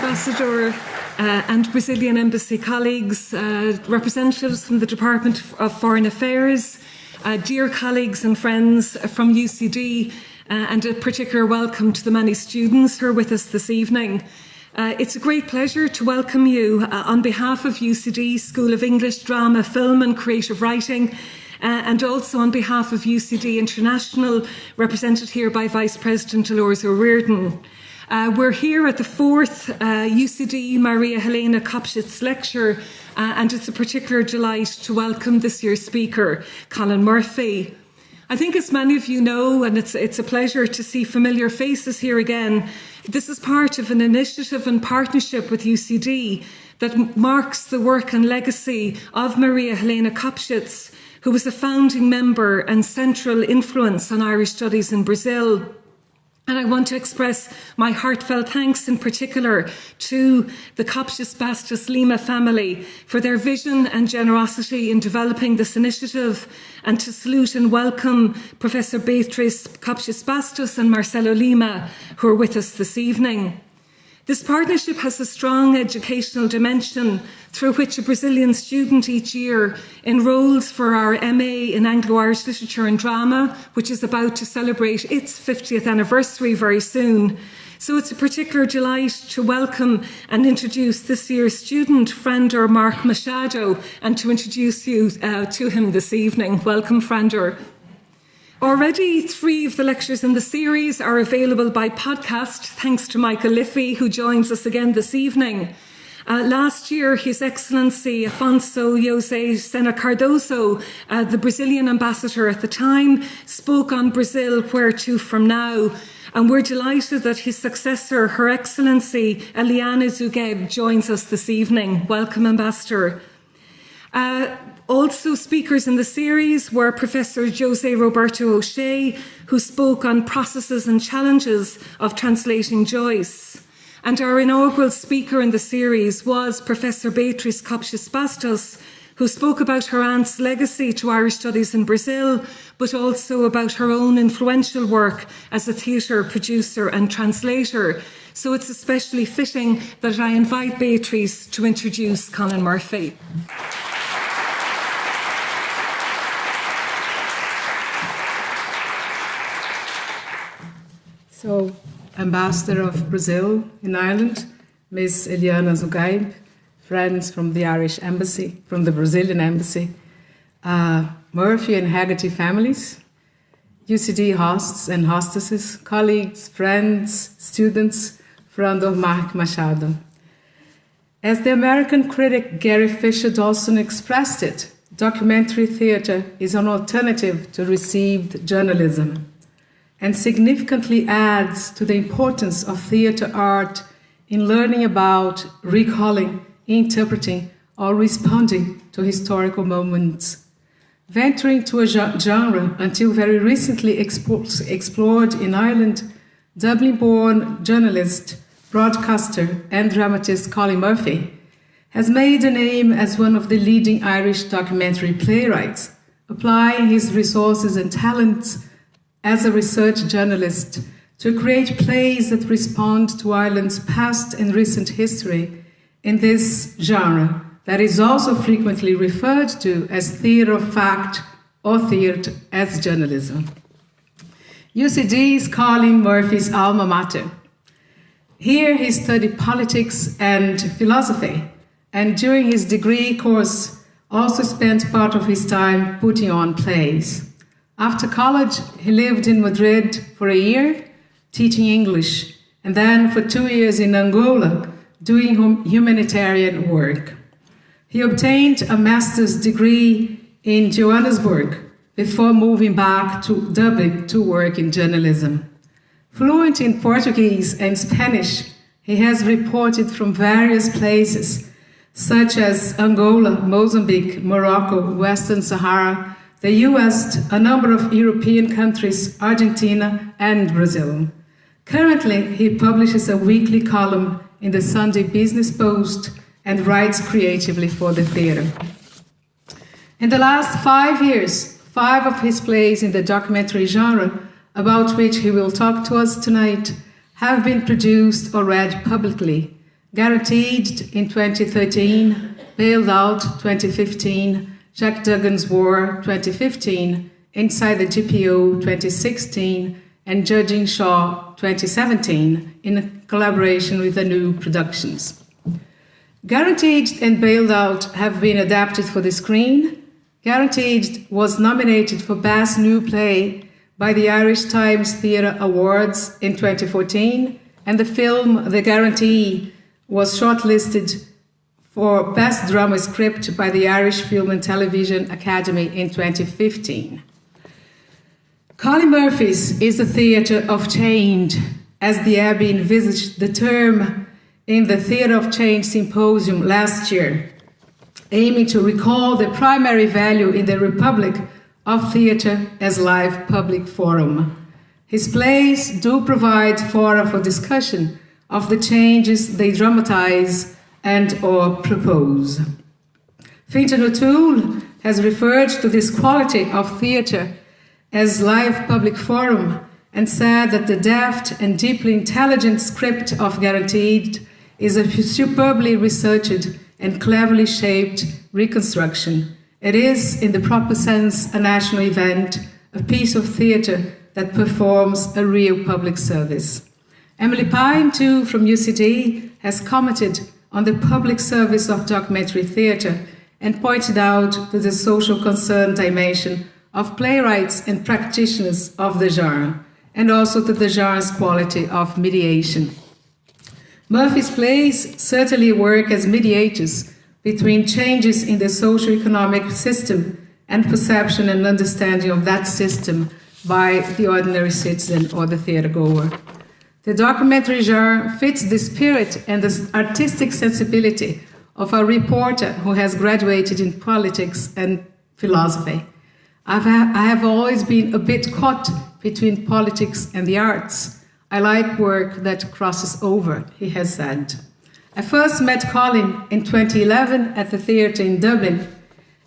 Ambassador and Brazilian Embassy colleagues, representatives from the Department of Foreign Affairs, dear colleagues and friends from UCD, and a particular welcome to the many students who are with us this evening. It's a great pleasure to welcome you on behalf of UCD School of English, Drama, Film and Creative Writing, and also on behalf of UCD International, represented here by Vice President Dolores O'Riordan. We're here at the fourth UCD Maria Helena Kopschitz lecture, and it's a particular delight to welcome this year's speaker, Colin Murphy. I think, as many of you know, and it's a pleasure to see familiar faces here again, this is part of an initiative and partnership with UCD that marks the work and legacy of Maria Helena Kopschitz, who was a founding member and central influence on Irish studies in Brazil. And I want to express my heartfelt thanks in particular to the Kopschitz Bastos Lima family for their vision and generosity in developing this initiative, and to salute and welcome Professor Beatriz Kopschitz Bastos and Marcelo Lima, who are with us this evening. This partnership has a strong educational dimension through which a Brazilian student each year enrolls for our MA in Anglo-Irish Literature and Drama, which is about to celebrate its 50th anniversary very soon. So it's a particular delight to welcome and introduce this year's student, Frandor Mark Machado, and to introduce you to him this evening. Welcome, Frandor. Already 3 of the lectures in the series are available by podcast, thanks to Michael Liffey, who joins us again this evening. Last year, His Excellency Afonso José Sena Cardoso, the Brazilian ambassador at the time, spoke on Brazil, Where to From Now. And we're delighted that his successor, Her Excellency Eliana Zugeb, joins us this evening. Welcome, Ambassador. Also speakers in the series were Professor José Roberto O'Shea, who spoke on processes and challenges of translating Joyce. And our inaugural speaker in the series was Professor Beatriz Kopschitz Bastos, who spoke about her aunt's legacy to Irish studies in Brazil, but also about her own influential work as a theatre producer and translator. So it's especially fitting that I invite Beatriz to introduce Colin Murphy. So, Ambassador of Brazil in Ireland, Ms. Eliana Zugeb, friends from the Irish Embassy, from the Brazilian Embassy, Murphy and Haggerty families, UCD hosts and hostesses, colleagues, friends, students, Frandor Mark Machado. As the American critic Gary Fisher Dawson expressed it, documentary theatre is an alternative to received journalism, and significantly adds to the importance of theatre art in learning about, recalling, interpreting, or responding to historical moments. Venturing to a genre until very recently explored in Ireland, Dublin-born journalist, broadcaster, and dramatist Colin Murphy has made a name as one of the leading Irish documentary playwrights, applying his resources and talents as a research journalist to create plays that respond to Ireland's past and recent history in this genre that is also frequently referred to as theatre of fact or theatre as journalism. UCD is Colin Murphy's alma mater. Here he studied politics and philosophy, and during his degree course also spent part of his time putting on plays. After college, he lived in Madrid for a year, teaching English, and then for 2 years in Angola, doing humanitarian work. He obtained a master's degree in Johannesburg before moving back to Dublin to work in journalism. Fluent in Portuguese and Spanish, he has reported from various places, such as Angola, Mozambique, Morocco, Western Sahara, the US, a number of European countries, Argentina, and Brazil. Currently, he publishes a weekly column in the Sunday Business Post and writes creatively for the theatre. In the last 5 years, 5 of his plays in the documentary genre, about which he will talk to us tonight, have been produced or read publicly, Guaranteed in 2013, Bailed Out 2015, Jack Duggan's War 2015, Inside the GPO 2016, and Judging Shaw 2017 in collaboration with the New Productions. Guaranteed and Bailed Out have been adapted for the screen. Guaranteed was nominated for Best New Play by the Irish Times Theatre Awards in 2014, and the film The Guarantee was shortlisted for Best Drama Script by the Irish Film and Television Academy in 2015. Colin Murphy's is the theatre of change, as the Abbey envisaged the term in the Theatre of Change Symposium last year, aiming to recall the primary value in the Republic of theatre as live public forum. His plays do provide fora for discussion of the changes they dramatize and or propose. Fintan O'Toole has referred to this quality of theatre as live public forum and said that the deft and deeply intelligent script of Guaranteed is a superbly researched and cleverly shaped reconstruction. It is, in the proper sense, a national event, a piece of theatre that performs a real public service. Emily Pine, too, from UCD, has commented on the public service of documentary theatre and pointed out to the social concern dimension of playwrights and practitioners of the genre, and also to the genre's quality of mediation. Murphy's plays certainly work as mediators between changes in the socio-economic system and perception and understanding of that system by the ordinary citizen or the theatre-goer. The documentary genre fits the spirit and the artistic sensibility of a reporter who has graduated in politics and philosophy. I have always been a bit caught between politics and the arts. I like work that crosses over, he has said. I first met Colin in 2011 at the theatre in Dublin.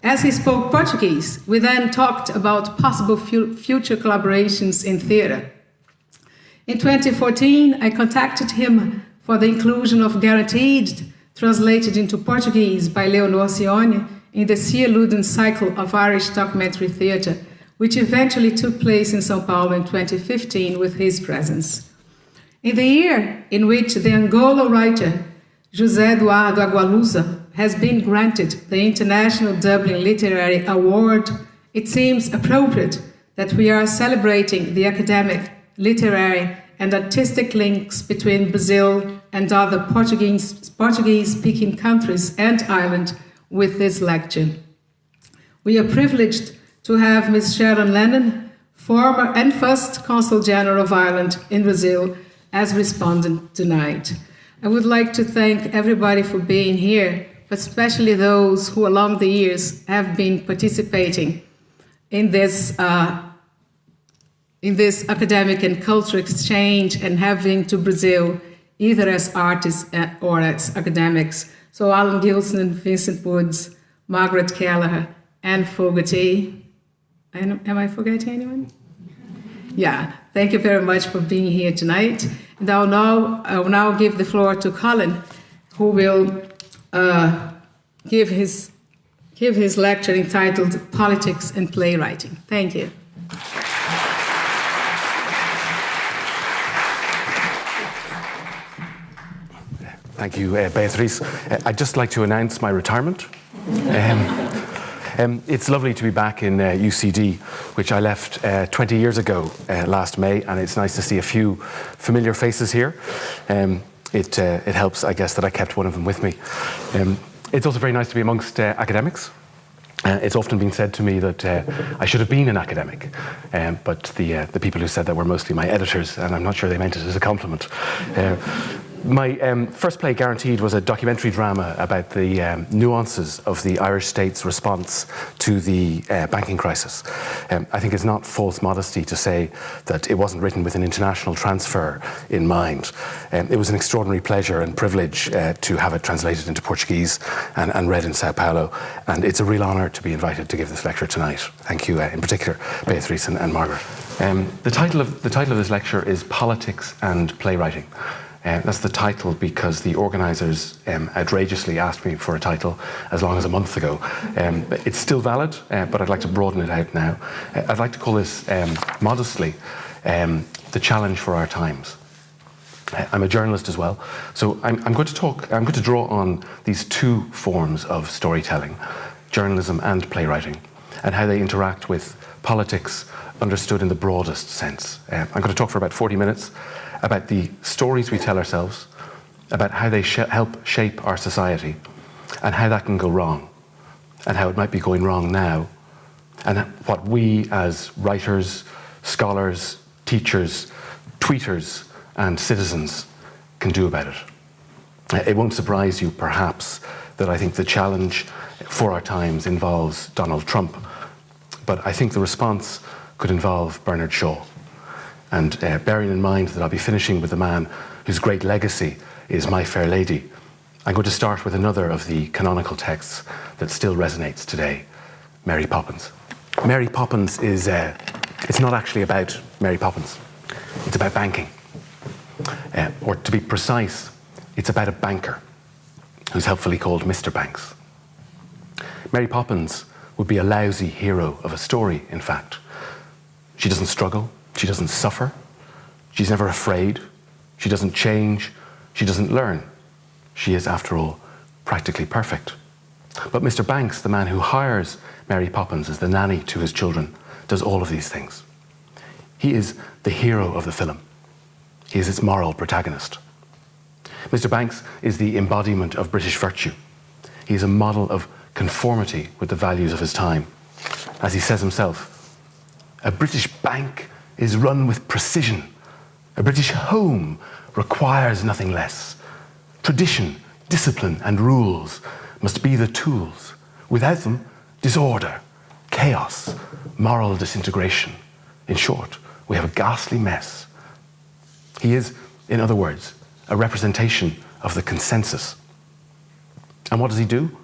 As he spoke Portuguese, we then talked about possible future collaborations in theatre. In 2014, I contacted him for the inclusion of Guaranteed, translated into Portuguese by Leonor Sione, in the Cia Luden cycle of Irish documentary theatre, which eventually took place in São Paulo in 2015 with his presence. In the year in which the Angola writer José Eduardo Agualusa has been granted the International Dublin Literary Award, it seems appropriate that we are celebrating the academic, literary, and artistic links between Brazil and other Portuguese-speaking countries and Ireland with this lecture. We are privileged to have Ms. Sharon Levin, former and first Consul General of Ireland in Brazil, as respondent tonight. I would like to thank everybody for being here, but especially those who along the years have been participating in this academic and cultural exchange and have been to Brazil either as artists or as academics. So Alan Gilson, Vincent Woods, Margaret Kelleher, Anne Fogarty. Am I forgetting anyone? Yeah, thank you very much for being here tonight. And I will now give the floor to Colin, who will give his lecture entitled Politics and Playwriting. Thank you. Thank you, Beatriz. I'd just like to announce my retirement. It's lovely to be back in UCD, which I left 20 years ago last May, and it's nice to see a few familiar faces here. It helps, I guess, that I kept one of them with me. It's also very nice to be amongst academics. It's often been said to me that I should have been an academic, but the people who said that were mostly my editors, and I'm not sure they meant it as a compliment. My first play, Guaranteed, was a documentary drama about the nuances of the Irish state's response to the banking crisis. I think it's not false modesty to say that it wasn't written with an international transfer in mind. It was an extraordinary pleasure and privilege to have it translated into Portuguese and read in Sao Paulo, and it's a real honour to be invited to give this lecture tonight. Thank you in particular, Beatriz and Margaret. The title of this lecture is Politics and Playwriting. That's the title because the organisers outrageously asked me for a title as long as a month ago. But it's still valid, but I'd like to broaden it out now. I'd like to call this, modestly, the challenge for our times. I'm a journalist as well, so I'm going to draw on these two forms of storytelling, journalism and playwriting, and how they interact with politics understood in the broadest sense. I'm going to talk for about 40 minutes about the stories we tell ourselves, about how they help shape our society, and how that can go wrong, and how it might be going wrong now, and what we as writers, scholars, teachers, tweeters, and citizens can do about it. It won't surprise you, perhaps, that I think the challenge for our times involves Donald Trump, but I think the response could involve Bernard Shaw. And bearing in mind that I'll be finishing with the man whose great legacy is My Fair Lady, I'm going to start with another of the canonical texts that still resonates today, Mary Poppins. Mary Poppins is, it's not actually about Mary Poppins, it's about banking. Or to be precise, it's about a banker who's helpfully called Mr. Banks. Mary Poppins would be a lousy hero of a story, in fact. She doesn't struggle, she doesn't suffer, she's never afraid, she doesn't change, she doesn't learn. She is, after all, practically perfect. But Mr. Banks, the man who hires Mary Poppins as the nanny to his children, does all of these things. He is the hero of the film. He is its moral protagonist. Mr. Banks is the embodiment of British virtue. He is a model of conformity with the values of his time. As he says himself, a British bank is run with precision. A British home requires nothing less. Tradition, discipline, and rules must be the tools. Without them, disorder, chaos, moral disintegration. In short, we have a ghastly mess. He is, in other words, a representation of the consensus. And what does he do?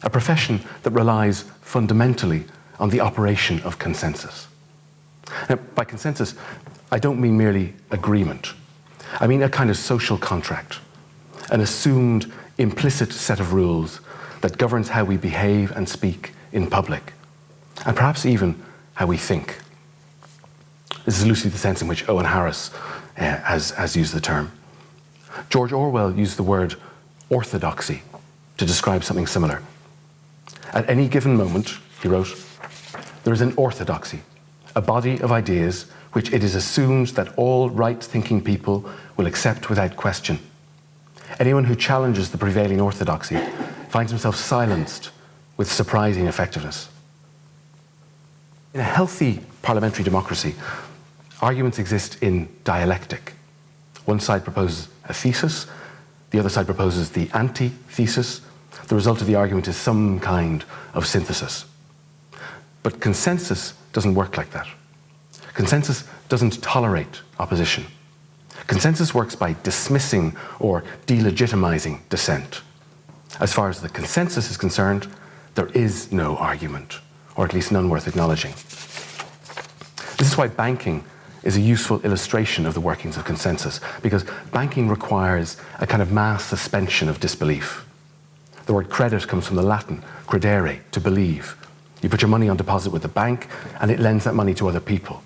A profession that relies fundamentally on the operation of consensus. Now, by consensus, I don't mean merely agreement. I mean a kind of social contract, an assumed implicit set of rules that governs how we behave and speak in public, and perhaps even how we think. This is loosely the sense in which Owen Harris has used the term. George Orwell used the word orthodoxy to describe something similar. At any given moment, he wrote, there is an orthodoxy, a body of ideas which it is assumed that all right-thinking people will accept without question. Anyone who challenges the prevailing orthodoxy finds himself silenced with surprising effectiveness. In a healthy parliamentary democracy, arguments exist in dialectic. One side proposes a thesis, the other side proposes the antithesis. The result of the argument is some kind of synthesis. But consensus doesn't work like that. Consensus doesn't tolerate opposition. Consensus works by dismissing or delegitimizing dissent. As far as the consensus is concerned, there is no argument, or at least none worth acknowledging. This is why banking is a useful illustration of the workings of consensus, because banking requires a kind of mass suspension of disbelief. The word credit comes from the Latin credere, to believe. You put your money on deposit with the bank, and it lends that money to other people.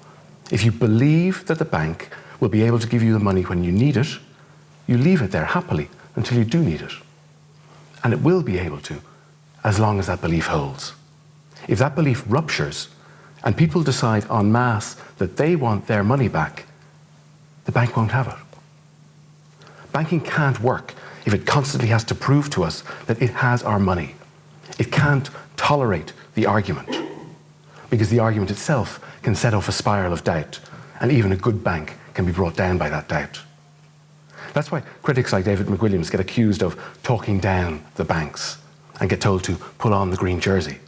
If you believe that the bank will be able to give you the money when you need it, you leave it there happily until you do need it. And it will be able to, as long as that belief holds. If that belief ruptures, and people decide en masse that they want their money back, the bank won't have it. Banking can't work if it constantly has to prove to us that it has our money. It can't tolerate the argument, because the argument itself can set off a spiral of doubt, and even a good bank can be brought down by that doubt. That's why critics like David McWilliams get accused of talking down the banks and get told to pull on the green jersey.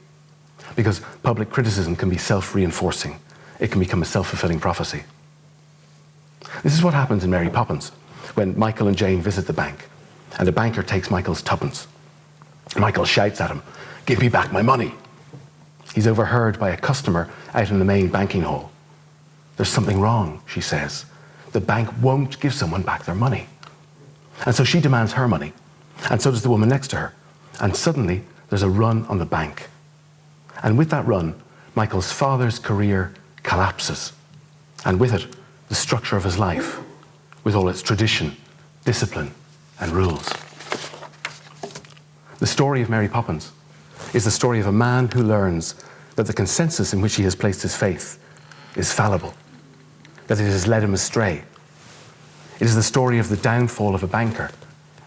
Because public criticism can be self-reinforcing. It can become a self-fulfilling prophecy. This is what happens in Mary Poppins, when Michael and Jane visit the bank, and the banker takes Michael's tuppence. Michael shouts at him, "Give me back my money." He's overheard by a customer out in the main banking hall. "There's something wrong," she says. "The bank won't give someone back their money." And so she demands her money, and so does the woman next to her. And suddenly, there's a run on the bank. And with that run, Michael's father's career collapses. And with it, the structure of his life, with all its tradition, discipline, and rules. The story of Mary Poppins is the story of a man who learns that the consensus in which he has placed his faith is fallible, that it has led him astray. It is the story of the downfall of a banker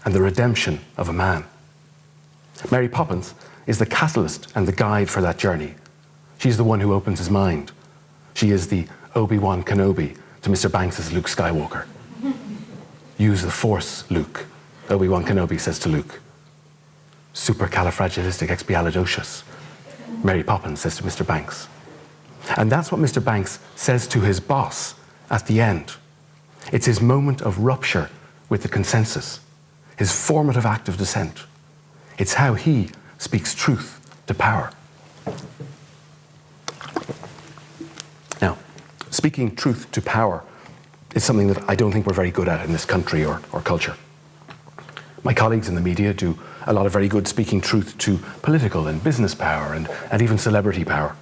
and the redemption of a man. Mary Poppins is the catalyst and the guide for that journey. She's the one who opens his mind. She is the Obi-Wan Kenobi to Mr. Banks' Luke Skywalker. Use the Force, Luke, Obi-Wan Kenobi says to Luke. Supercalifragilisticexpialidocious, Mary Poppins says to Mr. Banks. And that's what Mr. Banks says to his boss at the end. It's his moment of rupture with the consensus, his formative act of dissent. It's how he speaks truth to power. Now, speaking truth to power is something that I don't think we're very good at in this country or culture. My colleagues in the media do a lot of very good speaking truth to political and business power and even celebrity power.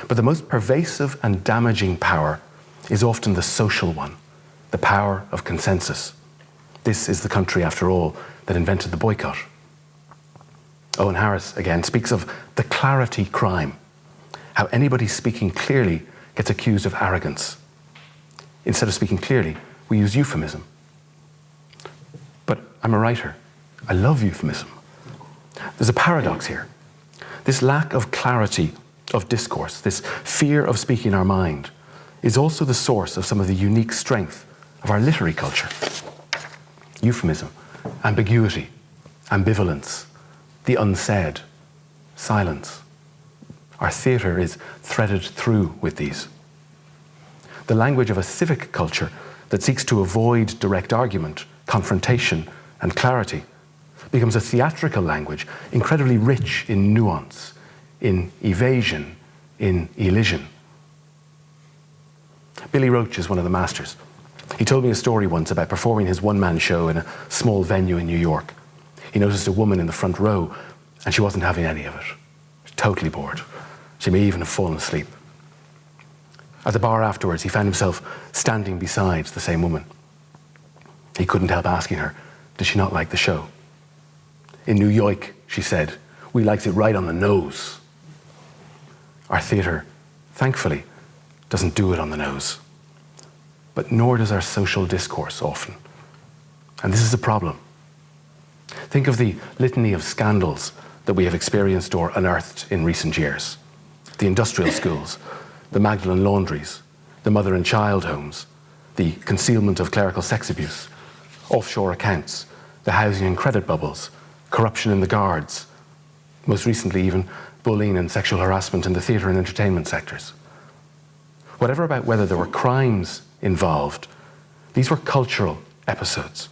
But the most pervasive and damaging power is often the social one, the power of consensus. This is the country, after all, that invented the boycott. Owen Harris, again, speaks of the clarity crime, how anybody speaking clearly gets accused of arrogance. Instead of speaking clearly, we use euphemism. But I'm a writer. I love euphemism. There's a paradox here. This lack of clarity of discourse, this fear of speaking our mind, is also the source of some of the unique strength of our literary culture. Euphemism, ambiguity, ambivalence, the unsaid, silence. Our theatre is threaded through with these. The language of a civic culture that seeks to avoid direct argument, confrontation, and clarity becomes a theatrical language incredibly rich in nuance, in evasion, in elision. Billy Roach is one of the masters. He told me a story once about performing his one-man show in a small venue in New York. He noticed a woman in the front row, and she wasn't having any of it. She was totally bored. She may even have fallen asleep. At the bar afterwards, he found himself standing beside the same woman. He couldn't help asking her, did she not like the show? In New York, she said, we liked it right on the nose. Our theatre, thankfully, doesn't do it on the nose. But nor does our social discourse often. And this is a problem. Think of the litany of scandals that we have experienced or unearthed in recent years. The industrial schools, the Magdalen laundries, the mother and child homes, the concealment of clerical sex abuse, offshore accounts, the housing and credit bubbles, corruption in the guards, most recently even bullying and sexual harassment in the theatre and entertainment sectors. Whatever about whether there were crimes involved, these were cultural episodes.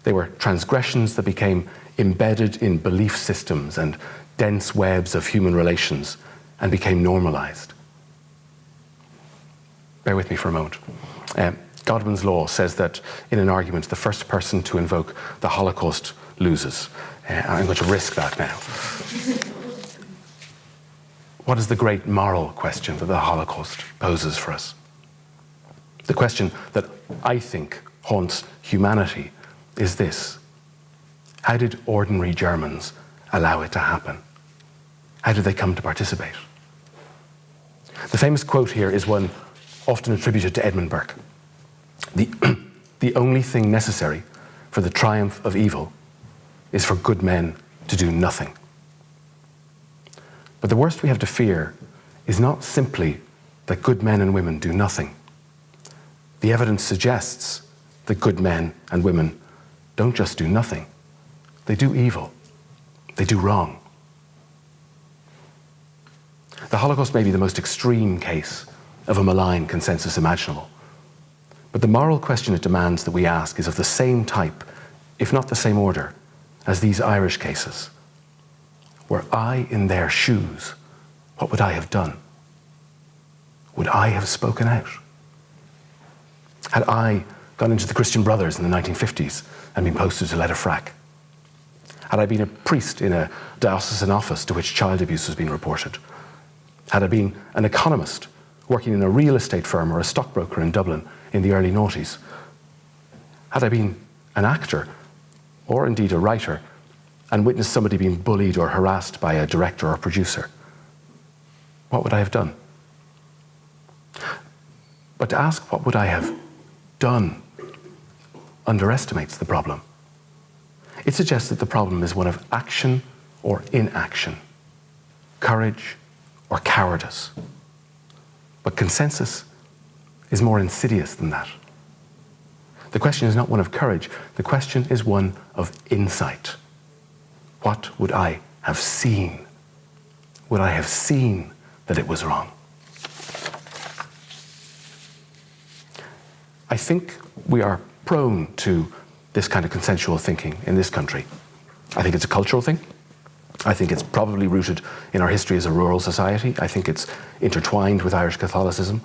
They were transgressions that became embedded in belief systems and dense webs of human relations and became normalized. Bear with me for a moment. Godwin's law says that in an argument, the first person to invoke the Holocaust loses. I'm going to risk that now. What is the great moral question that the Holocaust poses for us? The question that I think haunts humanity is this: how did ordinary Germans allow it to happen? How did they come to participate? The famous quote here is one often attributed to Edmund Burke. The only thing necessary for the triumph of evil is for good men to do nothing. But the worst we have to fear is not simply that good men and women do nothing. The evidence suggests that good men and women don't just do nothing. They do evil. They do wrong. The Holocaust may be the most extreme case of a malign consensus imaginable. But the moral question it demands that we ask is of the same type, if not the same order, as these Irish cases. Were I in their shoes, what would I have done? Would I have spoken out? Had I gone into the Christian Brothers in the 1950s and been posted to let a frack? Had I been a priest in a diocesan office to which child abuse was being reported? Had I been an economist working in a real estate firm or a stockbroker in Dublin in the early noughties? Had I been an actor, or indeed a writer, and witnessed somebody being bullied or harassed by a director or producer? What would I have done? But to ask what would I have done underestimates the problem. It suggests that the problem is one of action or inaction, courage or cowardice. But consensus is more insidious than that. The question is not one of courage, the question is one of insight. What would I have seen? Would I have seen that it was wrong? I think we are prone to this kind of consensual thinking in this country. I think it's a cultural thing. I think it's probably rooted in our history as a rural society. I think it's intertwined with Irish Catholicism.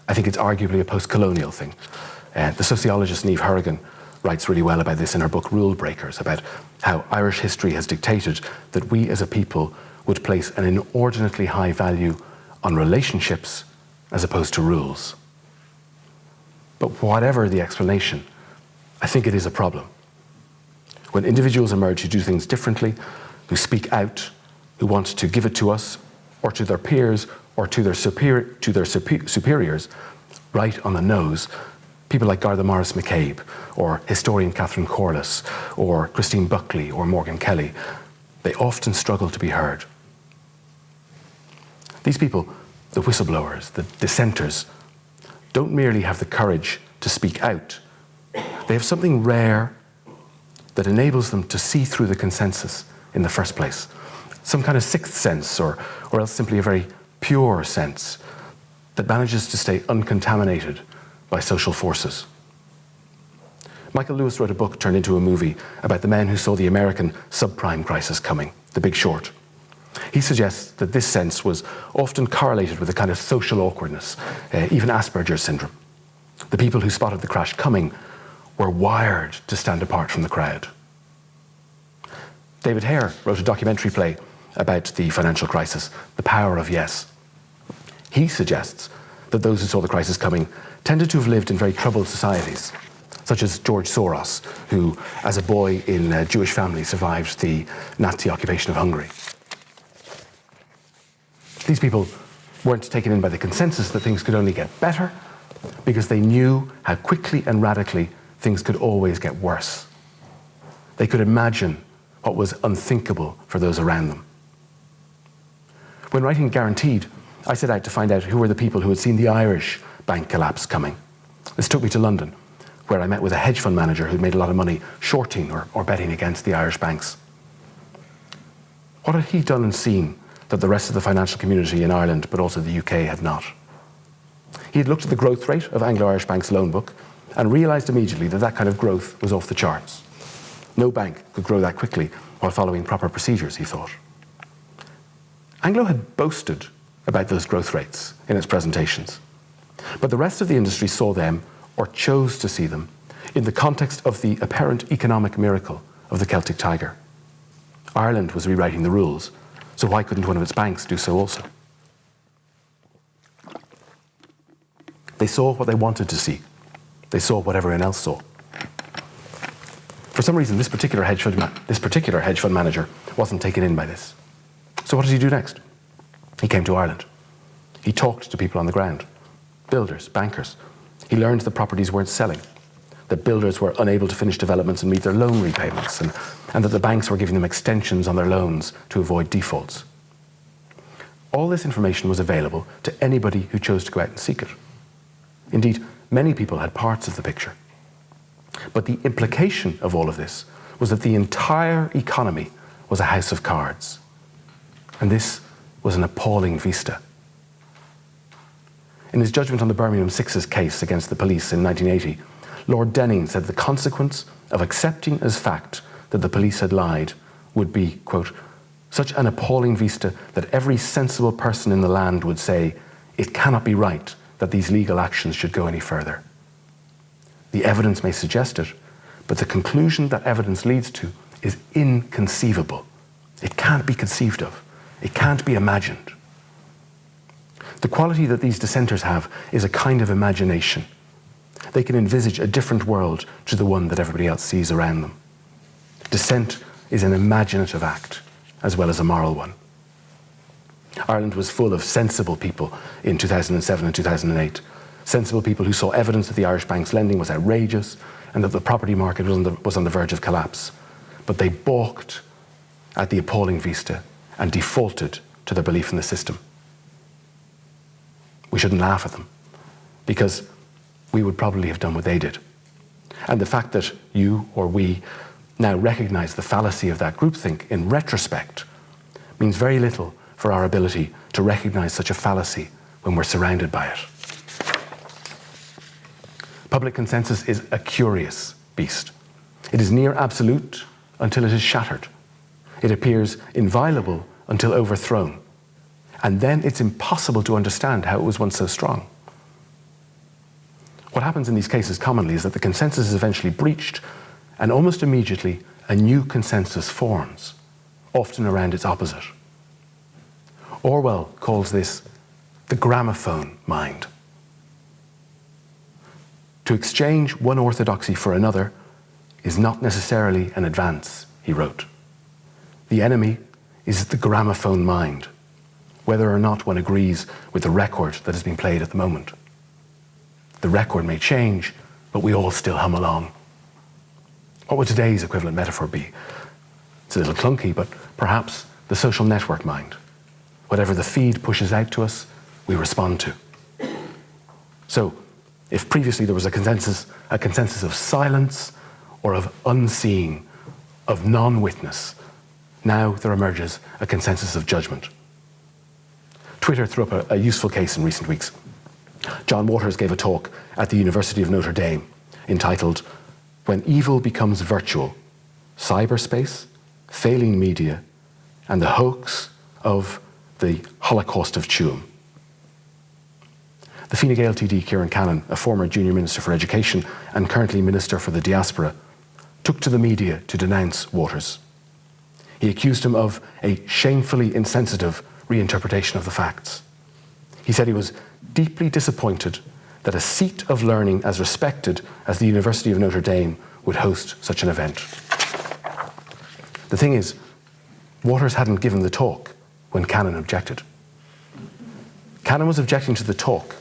I think it's arguably a post-colonial thing. The sociologist Niamh Hourigan writes really well about this in her book Rule Breakers, about how Irish history has dictated that we as a people would place an inordinately high value on relationships as opposed to rules. But whatever the explanation, I think it is a problem. When individuals emerge who do things differently, who speak out, who want to give it to us, or to their peers, or to their superiors, right on the nose, people like Garda Morris McCabe, or historian Catherine Corliss, or Christine Buckley, or Morgan Kelly, they often struggle to be heard. These people, the whistleblowers, the dissenters, don't merely have the courage to speak out. They have something rare that enables them to see through the consensus in the first place. Some kind of sixth sense, or else simply a very pure sense that manages to stay uncontaminated by social forces. Michael Lewis wrote a book turned into a movie about the men who saw the American subprime crisis coming, The Big Short. He suggests that this sense was often correlated with a kind of social awkwardness, even Asperger's syndrome. The people who spotted the crash coming were wired to stand apart from the crowd. David Hare wrote a documentary play about the financial crisis, The Power of Yes. He suggests that those who saw the crisis coming tended to have lived in very troubled societies, such as George Soros, who, as a boy in a Jewish family, survived the Nazi occupation of Hungary. These people weren't taken in by the consensus that things could only get better, because they knew how quickly and radically things could always get worse. They could imagine what was unthinkable for those around them. When writing Guaranteed, I set out to find out who were the people who had seen the Irish bank collapse coming. This took me to London, where I met with a hedge fund manager who'd made a lot of money shorting or betting against the Irish banks. What had he done and seen that the rest of the financial community in Ireland, but also the UK, had not? He had looked at the growth rate of Anglo-Irish Bank's loan book and realised immediately that that kind of growth was off the charts. No bank could grow that quickly while following proper procedures, he thought. Anglo had boasted about those growth rates in its presentations, but the rest of the industry saw them, or chose to see them, in the context of the apparent economic miracle of the Celtic Tiger. Ireland was rewriting the rules, so why couldn't one of its banks do so also? They saw what they wanted to see. They saw what everyone else saw. For some reason, this particular hedge fund manager wasn't taken in by this. So what did he do next? He came to Ireland. He talked to people on the ground, builders, bankers. He learned that properties weren't selling, that builders were unable to finish developments and meet their loan repayments, and that the banks were giving them extensions on their loans to avoid defaults. All this information was available to anybody who chose to go out and seek it. Indeed, many people had parts of the picture. But the implication of all of this was that the entire economy was a house of cards. And this was an appalling vista. In his judgment on the Birmingham Six's case against the police in 1980, Lord Denning said the consequence of accepting as fact that the police had lied would be, quote, such an appalling vista that every sensible person in the land would say, it cannot be right that these legal actions should go any further. The evidence may suggest it, but the conclusion that evidence leads to is inconceivable. It can't be conceived of. It can't be imagined. The quality that these dissenters have is a kind of imagination. They can envisage a different world to the one that everybody else sees around them. Dissent is an imaginative act as well as a moral one. Ireland was full of sensible people in 2007 and 2008. Sensible people who saw evidence that the Irish bank's lending was outrageous and that the property market was on the verge of collapse. But they balked at the appalling vista and defaulted to their belief in the system. We shouldn't laugh at them, because we would probably have done what they did. And the fact that you or we now recognize the fallacy of that groupthink in retrospect means very little for our ability to recognize such a fallacy when we're surrounded by it. Public consensus is a curious beast. It is near absolute until it is shattered. It appears inviolable until overthrown. And then it's impossible to understand how it was once so strong. What happens in these cases commonly is that the consensus is eventually breached, and almost immediately a new consensus forms, often around its opposite. Orwell calls this the gramophone mind. To exchange one orthodoxy for another is not necessarily an advance, he wrote. The enemy is the gramophone mind, whether or not one agrees with the record that is being played at the moment. The record may change, but we all still hum along. What would today's equivalent metaphor be? It's a little clunky, but perhaps the social network mind. Whatever the feed pushes out to us, we respond to. So, if previously there was a consensus of silence or of unseeing, of non-witness, now there emerges a consensus of judgment. Twitter threw up a useful case in recent weeks. John Waters gave a talk at the University of Notre Dame entitled "When Evil Becomes Virtual, Cyberspace, Failing Media, and the Hoax of the Holocaust of Tuam." The Fine Gael TD Kieran Cannon, a former junior minister for education and currently minister for the diaspora, took to the media to denounce Waters. He accused him of a shamefully insensitive reinterpretation of the facts. He said he was deeply disappointed that a seat of learning as respected as the University of Notre Dame would host such an event. The thing is, Waters hadn't given the talk when Cannon objected. Cannon was objecting to the talk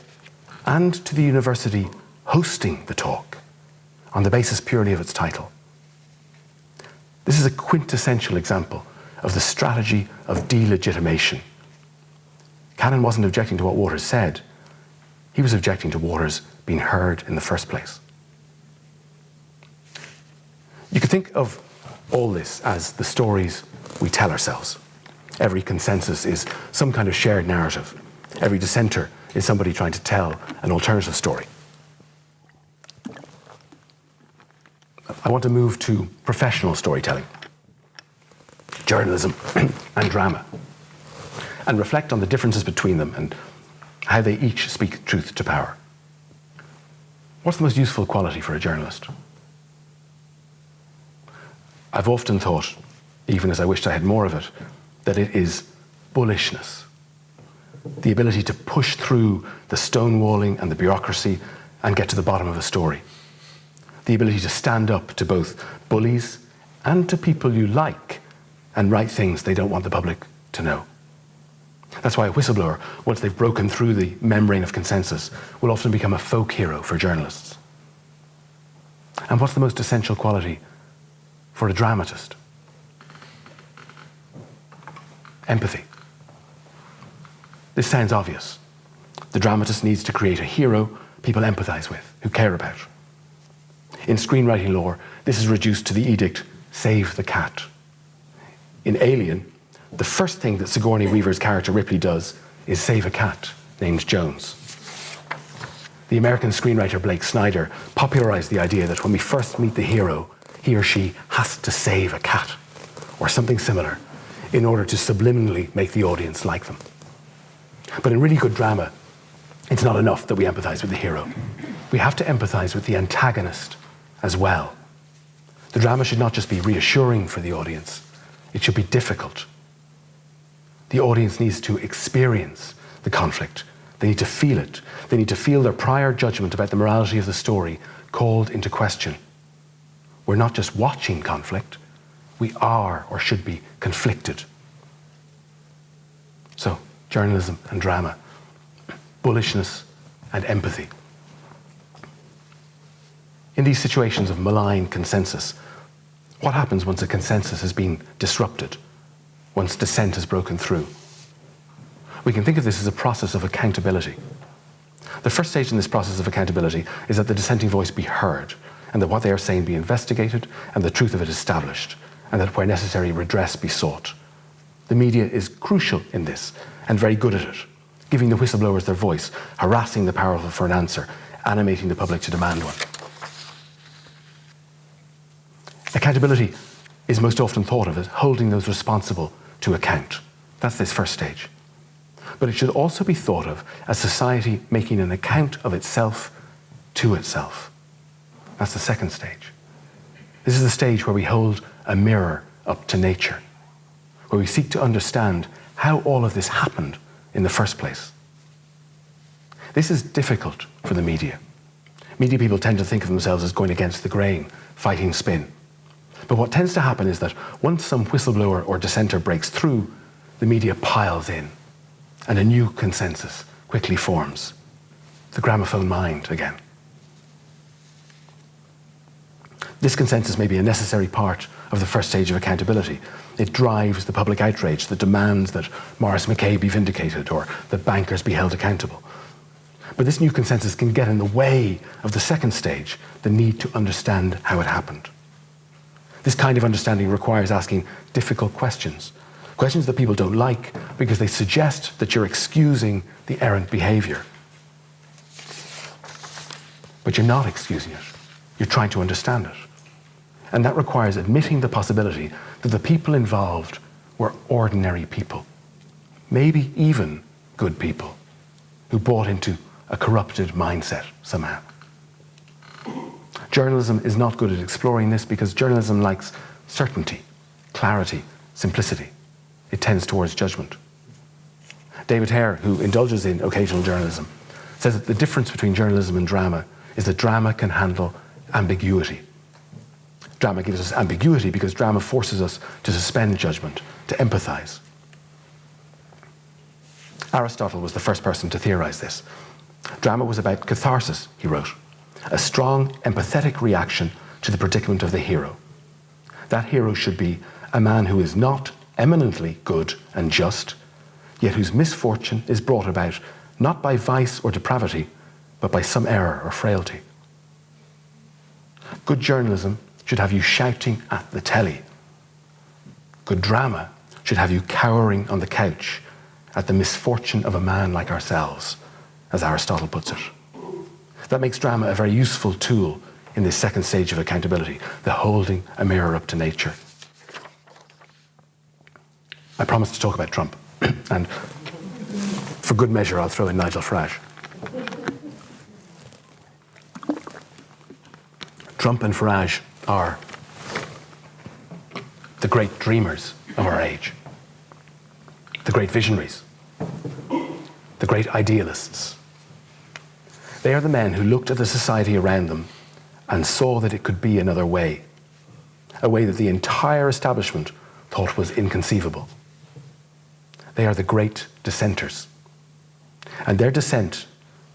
and to the university hosting the talk on the basis purely of its title. This is a quintessential example of the strategy of delegitimation. Cannon wasn't objecting to what Waters said. He was objecting to Waters being heard in the first place. You could think of all this as the stories we tell ourselves. Every consensus is some kind of shared narrative. Every dissenter is somebody trying to tell an alternative story. I want to move to professional storytelling, journalism and drama, and reflect on the differences between them and how they each speak truth to power. What's the most useful quality for a journalist? I've often thought, even as I wished I had more of it, that it is bullishness. The ability to push through the stonewalling and the bureaucracy and get to the bottom of a story. The ability to stand up to both bullies and to people you like and write things they don't want the public to know. That's why a whistleblower, once they've broken through the membrane of consensus, will often become a folk hero for journalists. And what's the most essential quality for a dramatist? Empathy. This sounds obvious. The dramatist needs to create a hero people empathize with, who care about. In screenwriting lore, this is reduced to the edict, "Save the cat." In Alien, the first thing that Sigourney Weaver's character Ripley does is save a cat named Jones. The American screenwriter Blake Snyder popularized the idea that when we first meet the hero, he or she has to save a cat, or something similar, in order to subliminally make the audience like them. But in really good drama, it's not enough that we empathize with the hero. we have to empathize with the antagonist as well. The drama should not just be reassuring for the audience, it should be difficult. The audience needs to experience the conflict. They need to feel it. They need to feel their prior judgment about the morality of the story called into question. We're not just watching conflict, we are or should be conflicted. So, journalism and drama, bullishness and empathy. In these situations of malign consensus, what happens once a consensus has been disrupted, once dissent has broken through? We can think of this as a process of accountability. The first stage in this process of accountability is that the dissenting voice be heard, and that what they are saying be investigated, and the truth of it established, and that where necessary, redress be sought. The media is crucial in this, and very good at it, giving the whistleblowers their voice, harassing the powerful for an answer, animating the public to demand one. Accountability is most often thought of as holding those responsible to account. That's this first stage. But it should also be thought of as society making an account of itself to itself. That's the second stage. This is the stage where we hold a mirror up to nature, where we seek to understand how all of this happened in the first place. This is difficult for the media. Media people tend to think of themselves as going against the grain, fighting spin. But what tends to happen is that once some whistleblower or dissenter breaks through, the media piles in, and a new consensus quickly forms. The gramophone mind again. This consensus may be a necessary part of the first stage of accountability. It drives the public outrage that demands that Maurice McKay be vindicated or that bankers be held accountable. But this new consensus can get in the way of the second stage, the need to understand how it happened. This kind of understanding requires asking difficult questions, questions that people don't like because they suggest that you're excusing the errant behavior. But you're not excusing it. You're trying to understand it. And that requires admitting the possibility that the people involved were ordinary people, maybe even good people, who bought into a corrupted mindset somehow. Journalism is not good at exploring this because journalism likes certainty, clarity, simplicity. It tends towards judgment. David Hare, who indulges in occasional journalism, says that the difference between journalism and drama is that drama can handle ambiguity. Drama gives us ambiguity because drama forces us to suspend judgment, to empathize. Aristotle was the first person to theorize this. Drama was about catharsis, he wrote, a strong, empathetic reaction to the predicament of the hero. That hero should be a man who is not eminently good and just, yet whose misfortune is brought about not by vice or depravity, but by some error or frailty. Good journalism should have you shouting at the telly. Good drama should have you cowering on the couch at the misfortune of a man like ourselves, as Aristotle puts it. That makes drama a very useful tool in this second stage of accountability, the holding a mirror up to nature. I promised to talk about Trump, and for good measure, I'll throw in Nigel Farage. Trump and Farage are the great dreamers of our age, the great visionaries, the great idealists. They are the men who looked at the society around them and saw that it could be another way, a way that the entire establishment thought was inconceivable. They are the great dissenters, and their dissent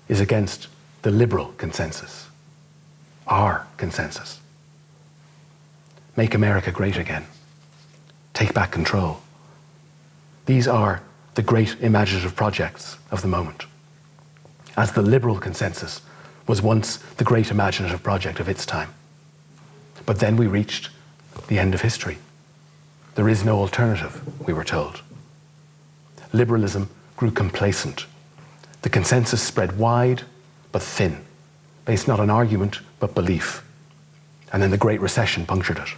is against the liberal consensus, our consensus. Make America great again. Take back control. These are the great imaginative projects of the moment, as the liberal consensus was once the great imaginative project of its time. But then we reached the end of history. There is no alternative, we were told. Liberalism grew complacent. The consensus spread wide but thin, based not on argument but belief. And then the Great Recession punctured it.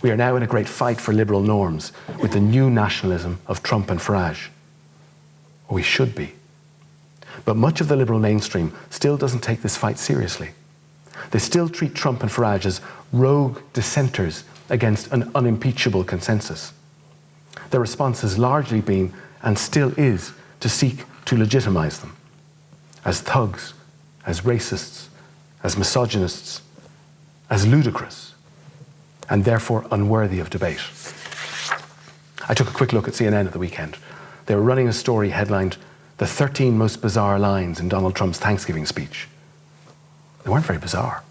We are now in a great fight for liberal norms with the new nationalism of Trump and Farage. Or we should be. But much of the liberal mainstream still doesn't take this fight seriously. They still treat Trump and Farage as rogue dissenters against an unimpeachable consensus. Their response has largely been, and still is, to seek to legitimize them as thugs, as racists, as misogynists, as ludicrous, and therefore unworthy of debate. I took a quick look at CNN at the weekend. They were running a story headlined, "The 13 Most Bizarre Lines in Donald Trump's Thanksgiving Speech." They weren't very bizarre.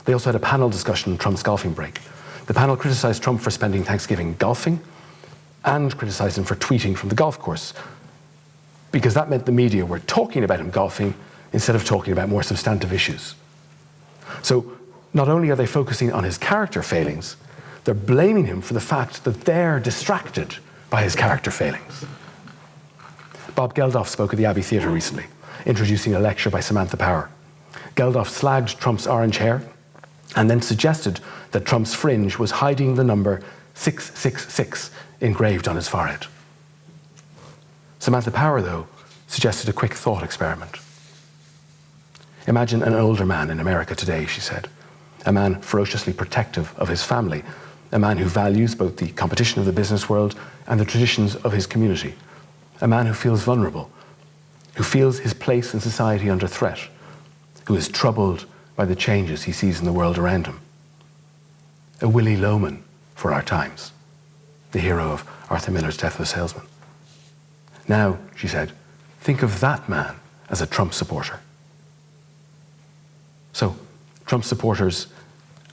They also had a panel discussion on Trump's golfing break. The panel criticized Trump for spending Thanksgiving golfing and criticized him for tweeting from the golf course, because that meant the media were talking about him golfing instead of talking about more substantive issues. So not only are they focusing on his character failings, they're blaming him for the fact that they're distracted by his character failings. Bob Geldof spoke at the Abbey Theatre recently, introducing a lecture by Samantha Power. Geldof slagged Trump's orange hair and then suggested that Trump's fringe was hiding the number 666 engraved on his forehead. Samantha Power, though, suggested a quick thought experiment. Imagine an older man in America today, she said, a man ferociously protective of his family, a man who values both the competition of the business world and the traditions of his community, a man who feels vulnerable, who feels his place in society under threat, who is troubled by the changes he sees in the world around him. A Willy Loman for our times, the hero of Arthur Miller's Death of a Salesman. Now, she said, think of that man as a Trump supporter. So, Trump supporters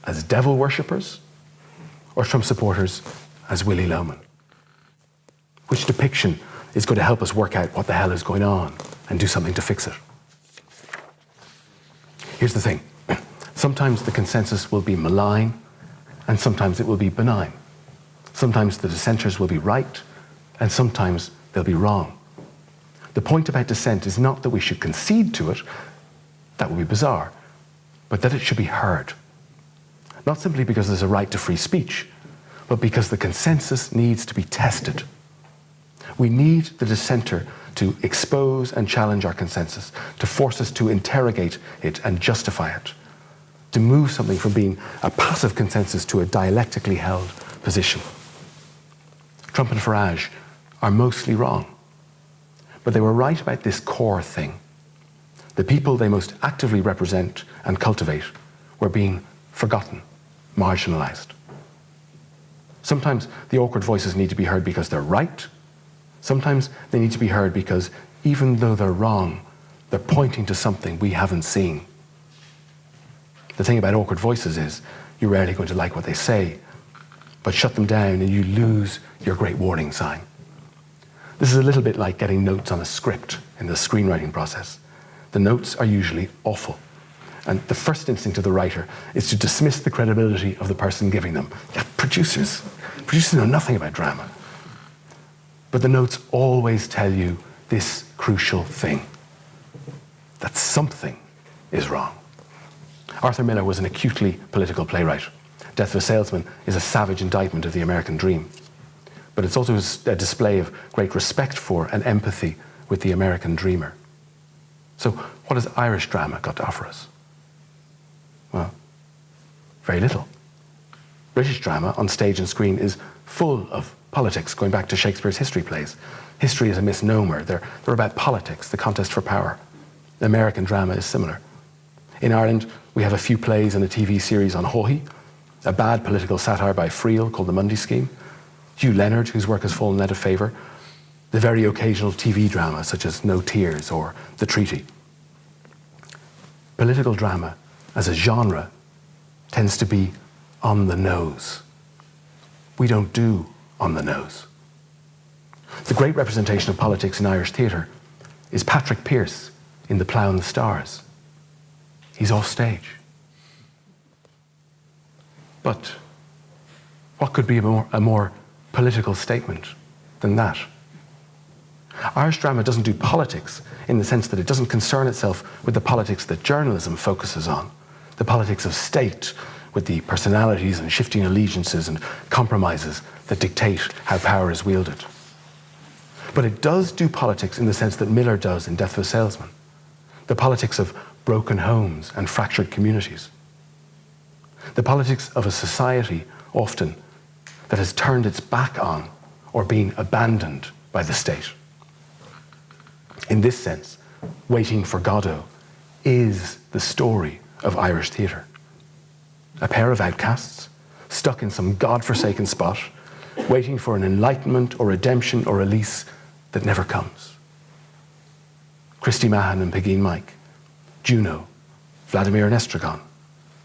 as devil worshippers, or Trump supporters as Willy Loman? Which depiction is going to help us work out what the hell is going on and do something to fix it? Here's the thing. Sometimes the consensus will be malign, and sometimes it will be benign. Sometimes the dissenters will be right, and sometimes they'll be wrong. The point about dissent is not that we should concede to it, that would be bizarre, but that it should be heard. Not simply because there's a right to free speech, but because the consensus needs to be tested. We need the dissenter to expose and challenge our consensus, to force us to interrogate it and justify it, to move something from being a passive consensus to a dialectically held position. Trump and Farage are mostly wrong, but they were right about this core thing. The people they most actively represent and cultivate were being forgotten, marginalized. Sometimes the awkward voices need to be heard because they're right. Sometimes they need to be heard because even though they're wrong, they're pointing to something we haven't seen. The thing about awkward voices is you're rarely going to like what they say, but shut them down and you lose your great warning sign. This is a little bit like getting notes on a script in the screenwriting process. The notes are usually awful. And the first instinct of the writer is to dismiss the credibility of the person giving them. Yeah, producers know nothing about drama. But the notes always tell you this crucial thing, that something is wrong. Arthur Miller was an acutely political playwright. Death of a Salesman is a savage indictment of the American dream. But it's also a display of great respect for and empathy with the American dreamer. So what has Irish drama got to offer us? Well, very little. British drama on stage and screen is full of politics, going back to Shakespeare's history plays. History is a misnomer. They're about politics, the contest for power. American drama is similar. In Ireland, we have a few plays and a TV series on Haughey, a bad political satire by Friel called The Monday Scheme, Hugh Leonard, whose work has fallen out of favour, the very occasional TV drama such as No Tears or The Treaty. Political drama as a genre tends to be on the nose. We don't do on the nose. The great representation of politics in Irish theatre is Patrick Pearse in The Plough and the Stars. He's off stage. But what could be a more political statement than that? Irish drama doesn't do politics in the sense that it doesn't concern itself with the politics that journalism focuses on, the politics of state, with the personalities and shifting allegiances and compromises that dictate how power is wielded. But it does do politics in the sense that Miller does in Death of a Salesman. The politics of broken homes and fractured communities. The politics of a society, often, that has turned its back on or been abandoned by the state. In this sense, Waiting for Godot is the story of Irish theatre. A pair of outcasts, stuck in some godforsaken spot, waiting for an enlightenment or redemption or release that never comes. Christy Mahan and Pegeen Mike, Juno, Vladimir and Estragon,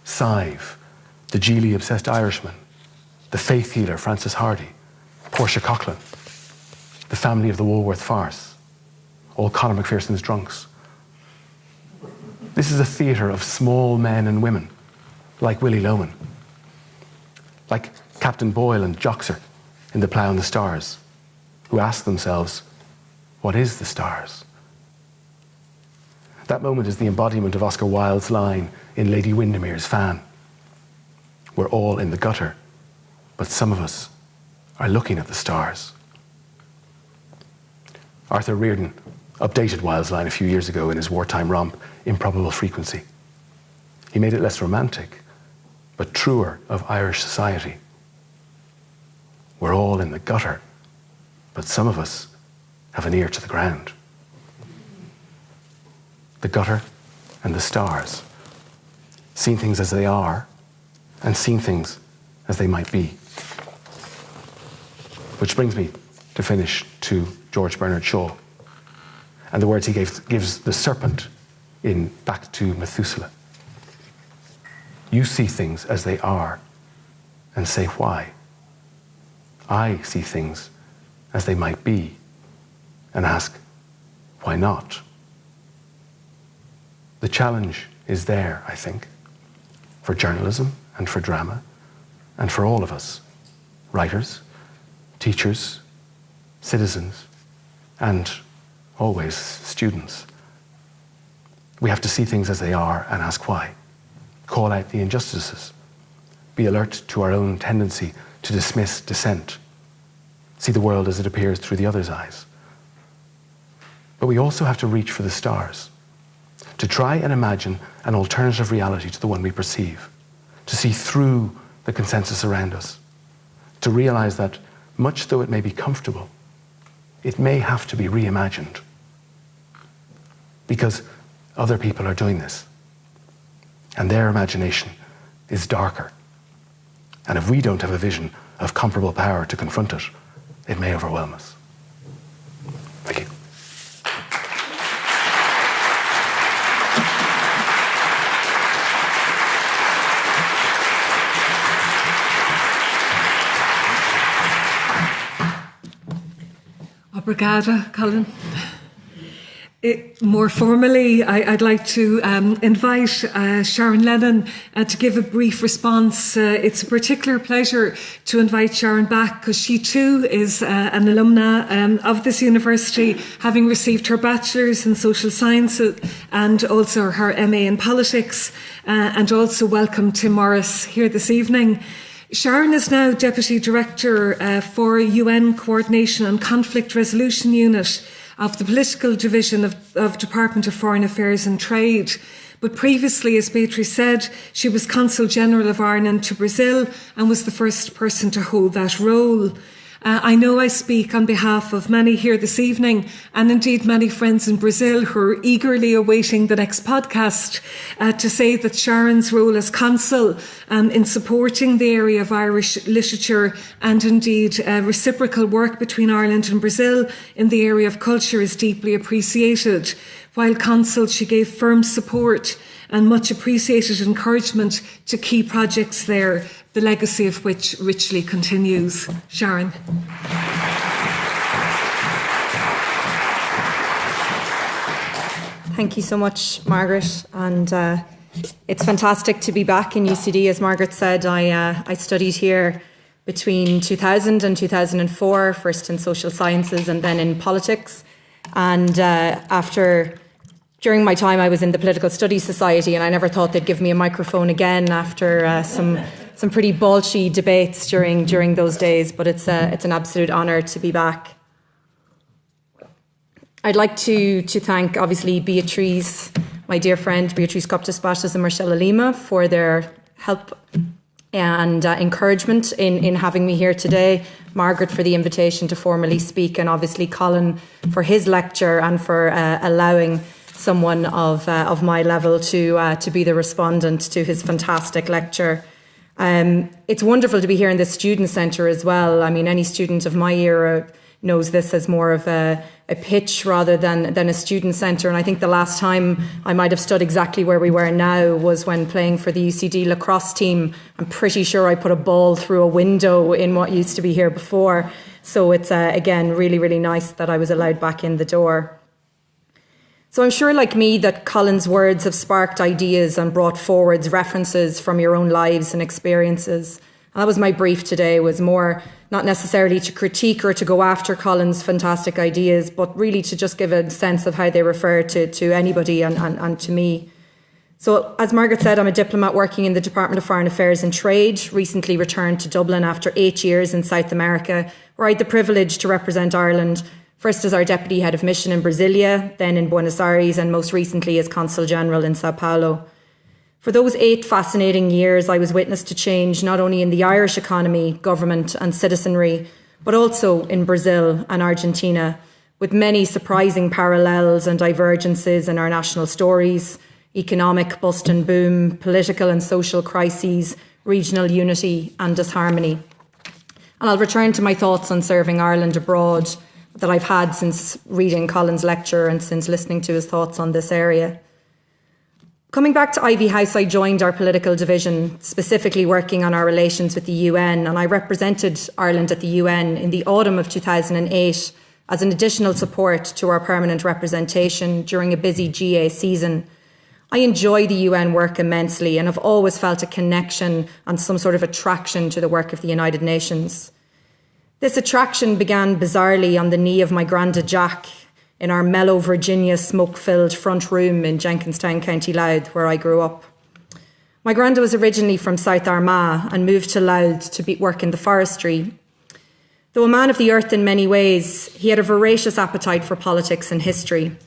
Sive, the Geely-obsessed Irishman, the faith healer Francis Hardy, Portia Coughlin, the family of the Woolworth farce, all Conor McPherson's drunks. This is a theatre of small men and women, like Willie Loman, like Captain Boyle and Joxer in The Plough and the Stars, who ask themselves, what is the stars? That moment is the embodiment of Oscar Wilde's line in Lady Windermere's Fan. We're all in the gutter, but some of us are looking at the stars. Arthur Reardon updated Wilde's line a few years ago in his wartime romp, Improbable Frequency. He made it less romantic, but truer of Irish society. We're all in the gutter, but some of us have an ear to the ground. The gutter and the stars, seeing things as they are and seeing things as they might be. Which brings me to finish to George Bernard Shaw and the words he gives the serpent in Back to Methuselah. You see things as they are and say why. I see things as they might be and ask why not. The challenge is there, I think, for journalism and for drama and for all of us, writers, teachers, citizens, and always students. We have to see things as they are and ask why. Call out the injustices. Be alert to our own tendency to dismiss dissent. See the world as it appears through the other's eyes. But we also have to reach for the stars, to try and imagine an alternative reality to the one we perceive, to see through the consensus around us, to realize that much though it may be comfortable, it may have to be reimagined because other people are doing this and their imagination is darker. And if we don't have a vision of comparable power to confront it, it may overwhelm us. Thank you. Obrigada, Colin. More formally, I'd like to invite Sharon Levin to give a brief response. It's a particular pleasure to invite Sharon back because she too is an alumna of this university, having received her bachelor's in social sciences and also her MA in politics, and also welcome Tim Morris here this evening. Sharon is now Deputy Director for UN Coordination and Conflict Resolution Unit of the Political Division of Department of Foreign Affairs and Trade. But previously, as Beatriz said, she was Consul General of Ireland to Brazil and was the first person to hold that role. I know I speak on behalf of many here this evening, and indeed many friends in Brazil who are eagerly awaiting the next podcast, to say that Sharon's role as consul in supporting the area of Irish literature and indeed reciprocal work between Ireland and Brazil in the area of culture is deeply appreciated. While consul, she gave firm support and much appreciated encouragement to key projects there, the legacy of which richly continues. Sharon. Thank you so much, Margaret. And it's fantastic to be back in UCD. As Margaret said, I studied here between 2000 and 2004, first in social sciences and then in politics. And during my time, I was in the Political Studies Society, and I never thought they'd give me a microphone again after some pretty balchy debates during those days. But it's an absolute honour to be back. I'd like to thank, obviously, Beatriz, my dear friend, Beatriz Kopschitz, Bastos and Marcella Lima for their help and encouragement in having me here today. Margaret for the invitation to formally speak, and obviously Colin for his lecture and for allowing someone of my level to be the respondent to his fantastic lecture. It's wonderful to be here in the Student Centre as well. I mean, any student of my era knows this as more of a pitch rather than a student centre. And I think the last time I might have stood exactly where we were now was when playing for the UCD lacrosse team. I'm pretty sure I put a ball through a window in what used to be here before. So it's, again, really, really nice that I was allowed back in the door. So I'm sure, like me, that Colin's words have sparked ideas and brought forwards references from your own lives and experiences. And that was my brief today, was more not necessarily to critique or to go after Colin's fantastic ideas, but really to just give a sense of how they refer to anybody and to me. So, as Margaret said, I'm a diplomat working in the Department of Foreign Affairs and Trade, recently returned to Dublin after 8 years in South America, where I had the privilege to represent Ireland, first as our Deputy Head of Mission in Brasilia, then in Buenos Aires, and most recently as Consul General in Sao Paulo. For those 8 fascinating years, I was witness to change not only in the Irish economy, government and citizenry, but also in Brazil and Argentina, with many surprising parallels and divergences in our national stories, economic bust and boom, political and social crises, regional unity and disharmony. And I'll return to my thoughts on serving Ireland abroad that I've had since reading Colin's lecture and since listening to his thoughts on this area. Coming back to Ivy House, I joined our political division, specifically working on our relations with the UN, and I represented Ireland at the UN in the autumn of 2008 as an additional support to our permanent representation during a busy GA season. I enjoy the UN work immensely and have always felt a connection and some sort of attraction to the work of the United Nations. This attraction began bizarrely on the knee of my granda Jack in our mellow Virginia smoke-filled front room in Jenkinstown, County Louth, where I grew up. My granda was originally from South Armagh and moved to Louth to work in the forestry. Though a man of the earth in many ways, he had a voracious appetite for politics and history.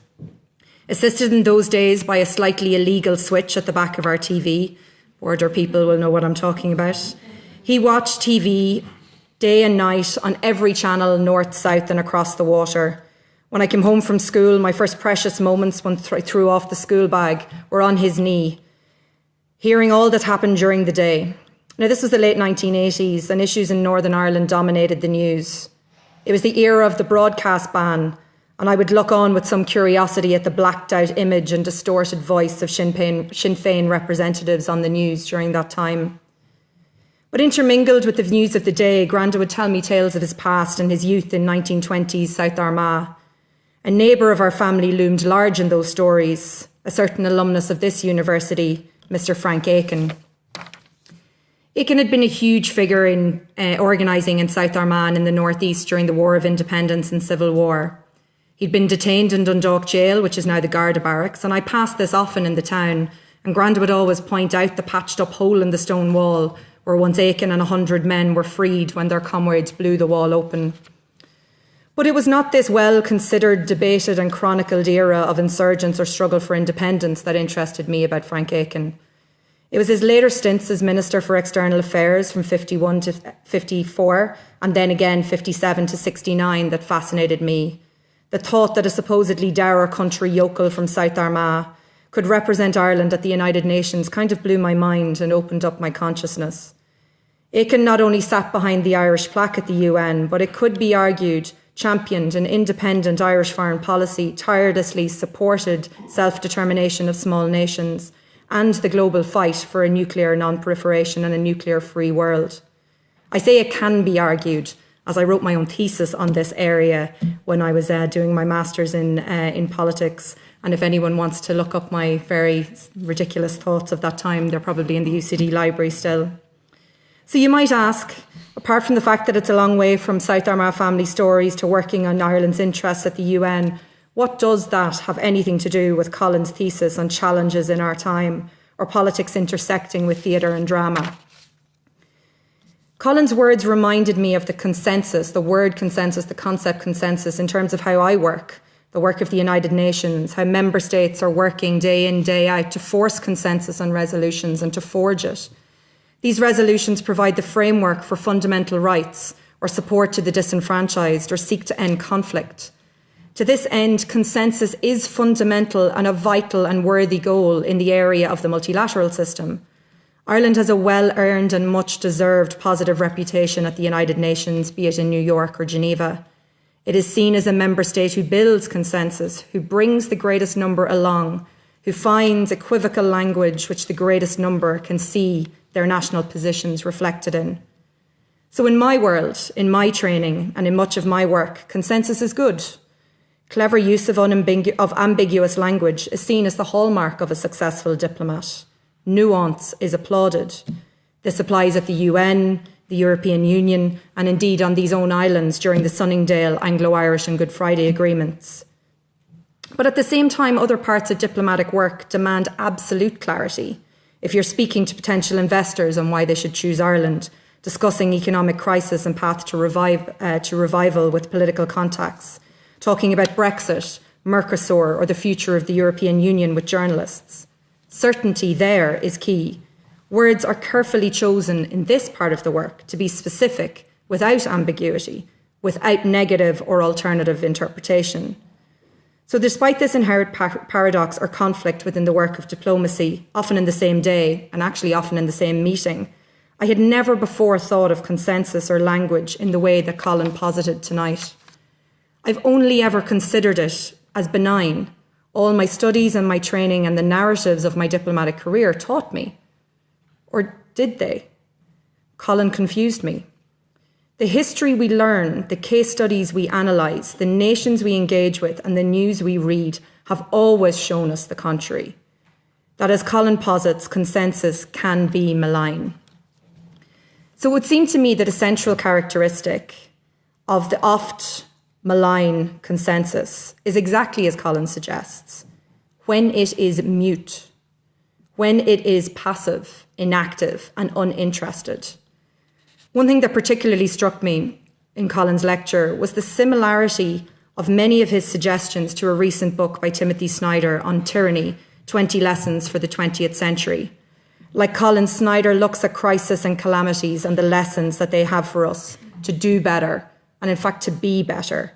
Assisted in those days by a slightly illegal switch at the back of our TV, border people will know what I'm talking about, he watched TV day and night on every channel, north, south and across the water. When I came home from school, my first precious moments when I threw off the school bag were on his knee, hearing all that happened during the day. Now, this was the late 1980s, and issues in Northern Ireland dominated the news. It was the era of the broadcast ban, and I would look on with some curiosity at the blacked out image and distorted voice of Sinn Féin representatives on the news during that time. But intermingled with the news of the day, Granda would tell me tales of his past and his youth in 1920s South Armagh. A neighbour of our family loomed large in those stories, a certain alumnus of this university, Mr. Frank Aiken. Aiken had been a huge figure in organising in South Armagh in the northeast during the War of Independence and Civil War. He'd been detained in Dundalk Jail, which is now the Garda Barracks, and I passed this often in the town, and Granda would always point out the patched up hole in the stone wall where once Aiken and 100 men were freed when their comrades blew the wall open. But it was not this well-considered, debated and chronicled era of insurgents or struggle for independence that interested me about Frank Aiken. It was his later stints as Minister for External Affairs from 51 to 54 and then again 57 to 69 that fascinated me. The thought that a supposedly dour country yokel from South Armagh could represent Ireland at the United Nations kind of blew my mind and opened up my consciousness. Aiken not only sat behind the Irish plaque at the UN, but it could be argued championed an independent Irish foreign policy, tirelessly supported self-determination of small nations and the global fight for a nuclear non-proliferation and a nuclear-free world. I say it can be argued, as I wrote my own thesis on this area when I was doing my master's in politics. And if anyone wants to look up my very ridiculous thoughts of that time, they're probably in the UCD library still. So you might ask, apart from the fact that it's a long way from South Armagh family stories to working on Ireland's interests at the UN, what does that have anything to do with Colin's thesis on challenges in our time, or politics intersecting with theatre and drama? Colin's words reminded me of the consensus, the word consensus, the concept consensus in terms of how I work, the work of the United Nations, how member states are working day in, day out to force consensus on resolutions and to forge it. These resolutions provide the framework for fundamental rights or support to the disenfranchised or seek to end conflict. To this end, consensus is fundamental and a vital and worthy goal in the area of the multilateral system. Ireland has a well-earned and much-deserved positive reputation at the United Nations, be it in New York or Geneva. It is seen as a member state who builds consensus, who brings the greatest number along, who finds equivocal language which the greatest number can see their national positions reflected in. So in my world, in my training, and in much of my work, consensus is good. Clever use of ambiguous language is seen as the hallmark of a successful diplomat. Nuance is applauded. This applies at the UN, the European Union, and indeed on these own islands during the Sunningdale, Anglo-Irish and Good Friday agreements. But at the same time, other parts of diplomatic work demand absolute clarity. If you're speaking to potential investors on why they should choose Ireland, discussing economic crisis and path to revival with political contacts, talking about Brexit, Mercosur, or the future of the European Union with journalists. Certainty there is key. Words are carefully chosen in this part of the work to be specific, without ambiguity, without negative or alternative interpretation. So despite this inherent paradox or conflict within the work of diplomacy, often in the same day, and actually often in the same meeting, I had never before thought of consensus or language in the way that Colin posited tonight. I've only ever considered it as benign. All my studies and my training and the narratives of my diplomatic career taught me. Or did they? Colin confused me. The history we learn, the case studies we analyse, the nations we engage with, and the news we read have always shown us the contrary. That, as Colin posits, consensus can be malign. So it would seem to me that a central characteristic of the oft malign consensus is exactly as Colin suggests, when it is mute, when it is passive, inactive, and uninterested. One thing that particularly struck me in Colin's lecture was the similarity of many of his suggestions to a recent book by Timothy Snyder on tyranny, 20 Lessons for the 20th Century. Like Colin, Snyder looks at crisis and calamities and the lessons that they have for us to do better, and in fact to be better.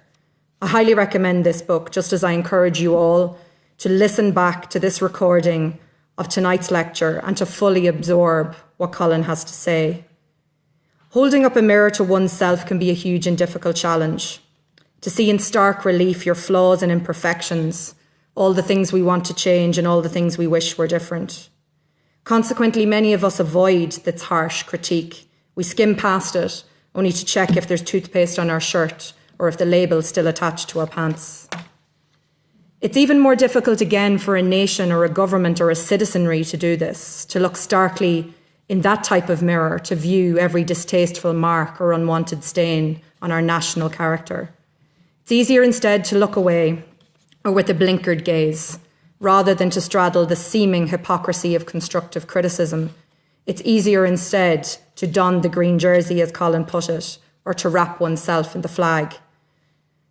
I highly recommend this book, just as I encourage you all to listen back to this recording of tonight's lecture and to fully absorb what Colin has to say. Holding up a mirror to oneself can be a huge and difficult challenge. To see in stark relief your flaws and imperfections, all the things we want to change and all the things we wish were different. Consequently, many of us avoid this harsh critique. We skim past it, only to check if there's toothpaste on our shirt or if the label's still attached to our pants. It's even more difficult again for a nation or a government or a citizenry to do this, to look starkly in that type of mirror, to view every distasteful mark or unwanted stain on our national character. It's easier instead to look away or with a blinkered gaze, rather than to straddle the seeming hypocrisy of constructive criticism. It's easier instead to don the green jersey, as Colin put it, or to wrap oneself in the flag.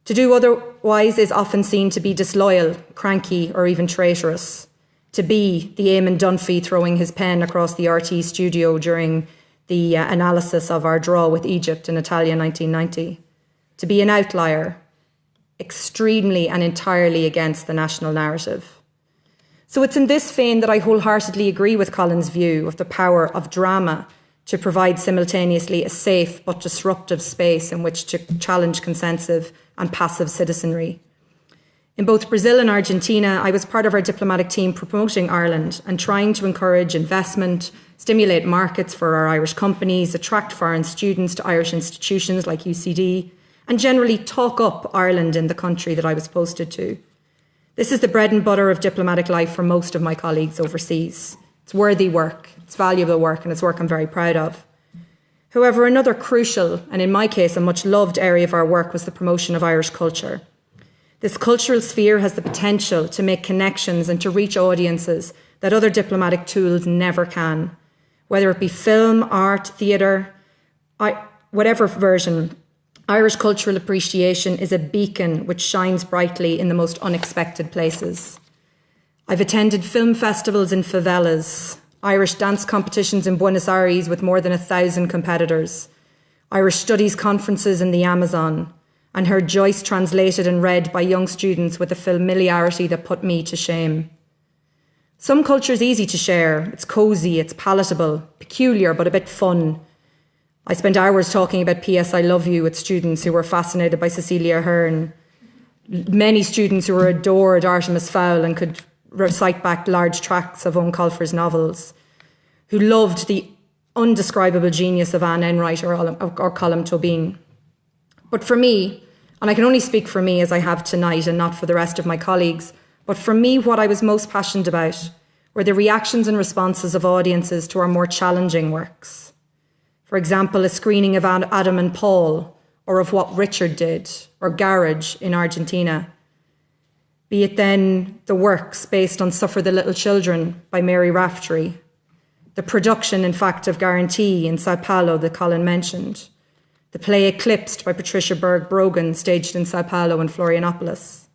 To do otherwise is often seen to be disloyal, cranky, or even traitorous. To be the Eamon Dunphy throwing his pen across the RT studio during the analysis of our draw with Egypt in Italia 1990. To be an outlier, extremely and entirely against the national narrative. So it's in this vein that I wholeheartedly agree with Colin's view of the power of drama to provide simultaneously a safe but disruptive space in which to challenge consensus and passive citizenry. In both Brazil and Argentina, I was part of our diplomatic team promoting Ireland and trying to encourage investment, stimulate markets for our Irish companies, attract foreign students to Irish institutions like UCD, and generally talk up Ireland in the country that I was posted to. This is the bread and butter of diplomatic life for most of my colleagues overseas. It's worthy work, it's valuable work, and it's work I'm very proud of. However, another crucial, and in my case, a much loved area of our work was the promotion of Irish culture. This cultural sphere has the potential to make connections and to reach audiences that other diplomatic tools never can. Whether it be film, art, theatre, whatever version, Irish cultural appreciation is a beacon which shines brightly in the most unexpected places. I've attended film festivals in favelas, Irish dance competitions in Buenos Aires with more than 1,000 competitors, Irish studies conferences in the Amazon, and heard Joyce translated and read by young students with a familiarity that put me to shame. Some culture is easy to share. It's cosy, it's palatable, peculiar, but a bit fun. I spent hours talking about P.S. I Love You with students who were fascinated by Cecilia Ahern. Many students who adored Artemis Fowl and could recite back large tracts of Owen Colfer's novels, who loved the undescribable genius of Anne Enright or Colm Tóibín. But for me, and I can only speak for me as I have tonight and not for the rest of my colleagues, but for me, what I was most passionate about were the reactions and responses of audiences to our more challenging works. For example, a screening of Adam and Paul, or of What Richard Did, or Garage in Argentina. Be it then the works based on Suffer the Little Children by Mary Raftery, the production, in fact, of Guarantee in Sao Paulo that Colin mentioned, the play Eclipsed by Patricia Berg-Brogan, staged in Sao Paulo and Florianopolis.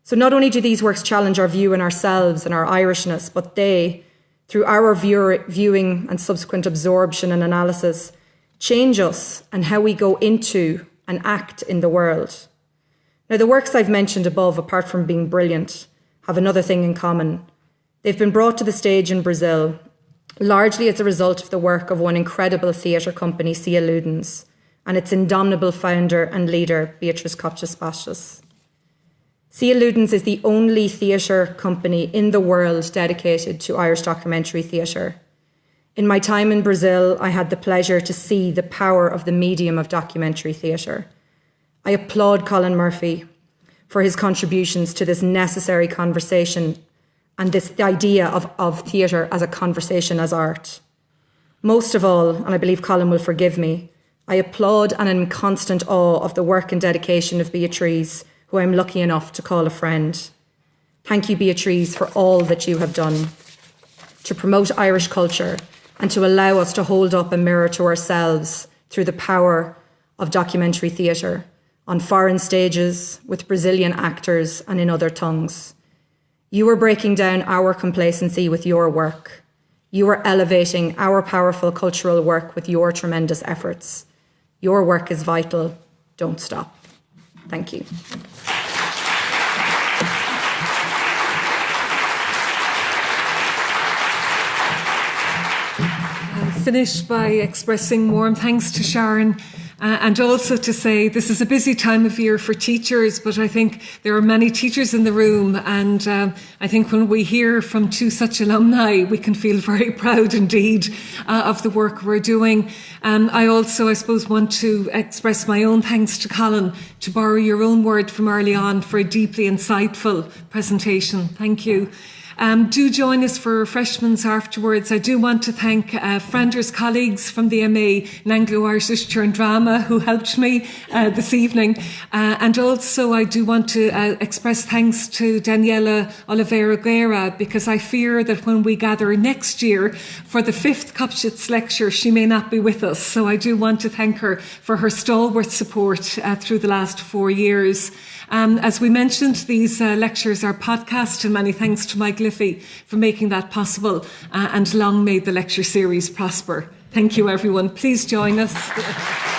So not only do these works challenge our view in ourselves and our Irishness, but they, through our viewing and subsequent absorption and analysis, change us and how we go into and act in the world. Now, the works I've mentioned above, apart from being brilliant, have another thing in common. They've been brought to the stage in Brazil, largely as a result of the work of one incredible theatre company, Cia Ludens, and its indomitable founder and leader, Beatriz Bastos. Cia Ludens is the only theatre company in the world dedicated to Irish documentary theatre. In my time in Brazil, I had the pleasure to see the power of the medium of documentary theatre. I applaud Colin Murphy for his contributions to this necessary conversation and the idea of theatre as a conversation as art. Most of all, and I believe Colin will forgive me, I applaud and am in constant awe of the work and dedication of Beatriz, who I'm lucky enough to call a friend. Thank you, Beatriz, for all that you have done to promote Irish culture and to allow us to hold up a mirror to ourselves through the power of documentary theatre on foreign stages, with Brazilian actors and in other tongues. You are breaking down our complacency with your work. You are elevating our powerful cultural work with your tremendous efforts. Your work is vital. Don't stop. Thank you. I'll finish by expressing warm thanks to Sharon and also to say this is a busy time of year for teachers, but I think there are many teachers in the room, and I think when we hear from two such alumni, we can feel very proud indeed of the work we're doing. I also, I suppose, want to express my own thanks to Colin, to borrow your own word from early on, for a deeply insightful presentation. Thank you. Do join us for refreshments afterwards. I do want to thank Franders colleagues from the MA in Anglo-Irish Literature and Drama who helped me this evening. And also I do want to express thanks to Daniela Oliveira Guerra, because I fear that when we gather next year for the 5th Kopschitz lecture, she may not be with us. So I do want to thank her for her stalwart support through the last 4 years. As we mentioned, these lectures are podcast, and many thanks to Mike Liffey for making that possible, and long may the lecture series prosper. Thank you, everyone. Please join us.